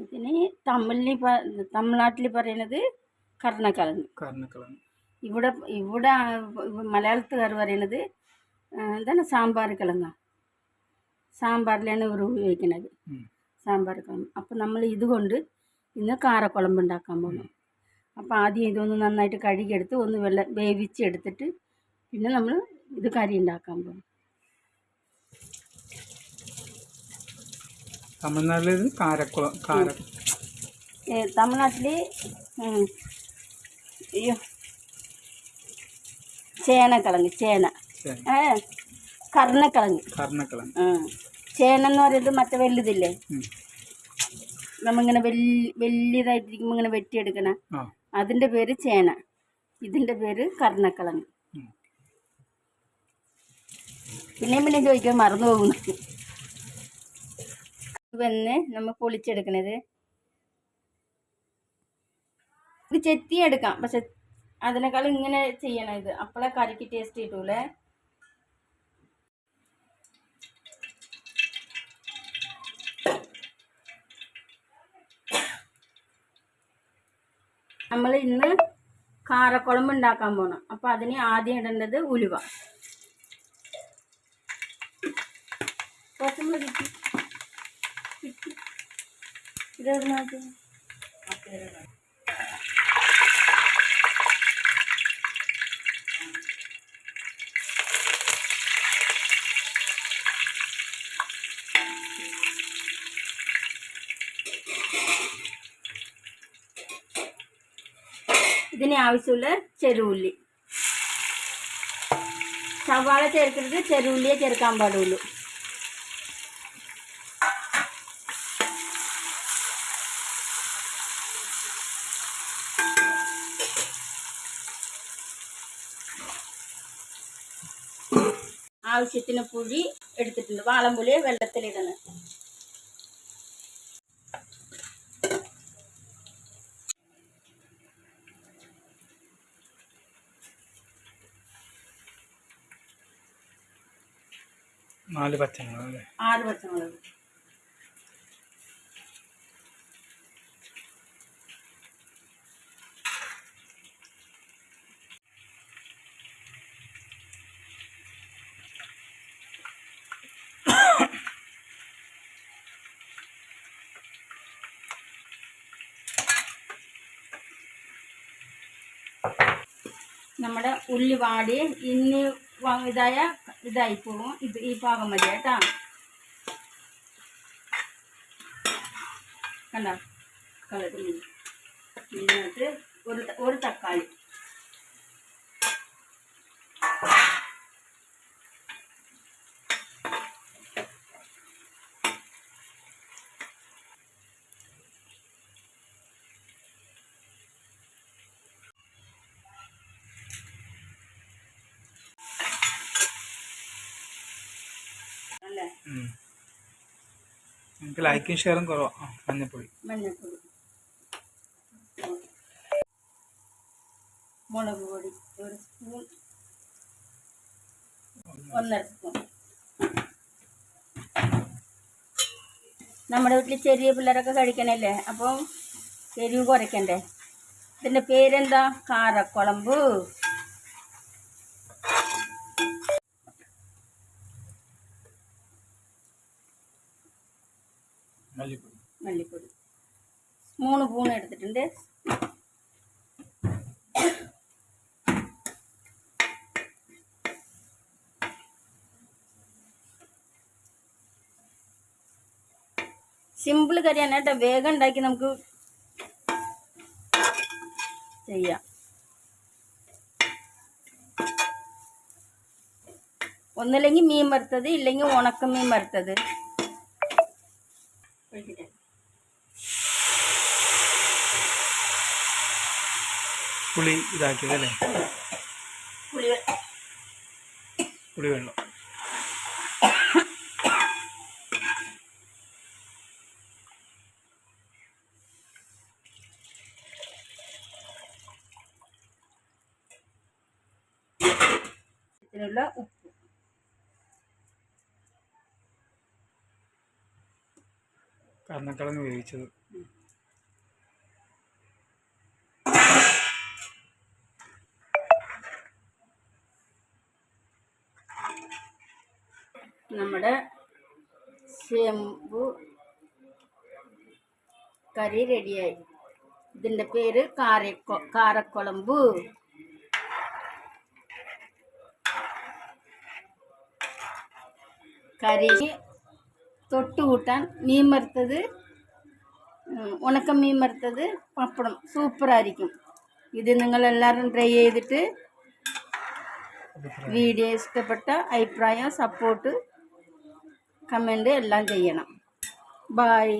ഇതിന് തമിഴ്നാട്ടിൽ പറയുന്നത് കർണക്കിഴങ്ങ്. ഇവിടെ ഇവിടെ മലയാളത്തുകാർ പറയുന്നത് എന്താണ് സാമ്പാർ കിഴങ്ങ. സാമ്പാറിലാണ് ഇവർ ഉപയോഗിക്കുന്നത്, സാമ്പാർ കിഴങ്ങ്. അപ്പം നമ്മൾ ഇതുകൊണ്ട് ഇന്ന് കാരക്കുഴമ്പ് ഉണ്ടാക്കാൻ പോകുന്നു. അപ്പോൾ ആദ്യം ഇതൊന്ന് നന്നായിട്ട് കഴുകിയെടുത്ത് ഒന്ന് വേവിച്ചെടുത്തിട്ട് പിന്നെ നമ്മൾ ഇത് കറി ഉണ്ടാക്കാൻ പോകും. തമിഴ്നാട്ടിൽ തമിഴ്നാട്ടിൽ ചേനക്കിഴങ്ങ്, കർണക്കിഴങ്ങ്. ചേനെന്ന് പറയുന്നത് മറ്റേ വലുതില്ലേ, നമ്മിങ്ങനെ വലിയതായിട്ടിരിക്കുമ്പോൾ ഇങ്ങനെ വെട്ടിയെടുക്കണ, അതിൻ്റെ പേര് ചേന. ഇതിൻ്റെ പേര് കർണക്കിഴങ്ങ്. പിന്നെ ചോദിക്കാൻ മറന്നു പോകുന്നു. പിന്നെ നമ്മൾ പൊളിച്ചെടുക്കണത് ഇത് ചെത്തിയെടുക്കാം, പക്ഷെ അതിനേക്കാൾ ഇങ്ങനെ ചെയ്യണം. ഇത് അപ്പോഴേ കറിക്ക് ടേസ്റ്റ് കിട്ടൂലേ. നമ്മൾ ഇന്ന് കാരക്കുഴമ്പ് ഉണ്ടാക്കാൻ പോകണം. അപ്പോൾ അതിന് ആദ്യം ഇടേണ്ടത് ഉലുവ. ഇതിന് ആവശ്യമുള്ള ചെറുള്ളി. സവാള ചേർക്കരുത്, ചെറുള്ളിയെ ചേർക്കാൻ പാടുള്ളൂ. ആവശ്യത്തിന് പുളി എടുത്തിട്ടുണ്ട്. വാളംപുളി വെള്ളത്തിലിടണം. നാല് പച്ചമുളക്, 6 പച്ചമുളക്. നമ്മുടെ ഉള്ളി വാടി ഇനി ഇതായി പോകും. ഈ പാകം മതി കേട്ടാ. കണ്ട കളർ. ഇതിനകത്ത് ഒരു തക്കാളി, എനിക്ക് ലൈക്കും ഷെയറും കുറവാ. മഞ്ഞപ്പൊടി, മുളക് പൊടി 1 സ്പൂൺ, 1.5 സ്പൂൺ. നമ്മുടെ വീട്ടിൽ ചെറിയ പിള്ളേരൊക്കെ കഴിക്കണല്ലേ, അപ്പം എരിവ് കുറയ്ക്കണ്ടേ. ഇതിൻ്റെ പേരെന്താ? കാരക്കുഴമ്പ്. മല്ലിപ്പൊടി 3 സ്പൂൺ എടുത്തിട്ടുണ്ട്. സിമ്പിൾ കറിയാണ് കേട്ടോ, വേഗം ഉണ്ടാക്കി നമുക്ക് ചെയ്യാം. ഒന്നില്ലെങ്കിൽ മീൻ വറുത്തത്, ഇല്ലെങ്കിൽ ഉണക്കമീൻ വറുത്തത്. പുളി ഇതാക്കിയതല്ലേ, പുളി വെള്ളം. ഇതിനുള്ള ഉപ്പ്. കർണക്കിഴങ്ങ് വേവിച്ചത്. നമ്മുടെ ചേമ്പ് കറി റെഡിയായി. ഇതിൻ്റെ പേര് കാരക്കുളമ്പ്. കറി തൊട്ടുകൂട്ടാൻ മീൻ വറുത്തത്, ഉണക്ക മീൻ വറുത്തത്, പപ്പടം സൂപ്പറായിരിക്കും. ഇത് നിങ്ങളെല്ലാവരും ട്രൈ ചെയ്തിട്ട് വീഡിയോ ഇഷ്ടപ്പെട്ട അഭിപ്രായം, സപ്പോർട്ട്, കമൻറ്റ് എല്ലാം ചെയ്യണം. ബായ്.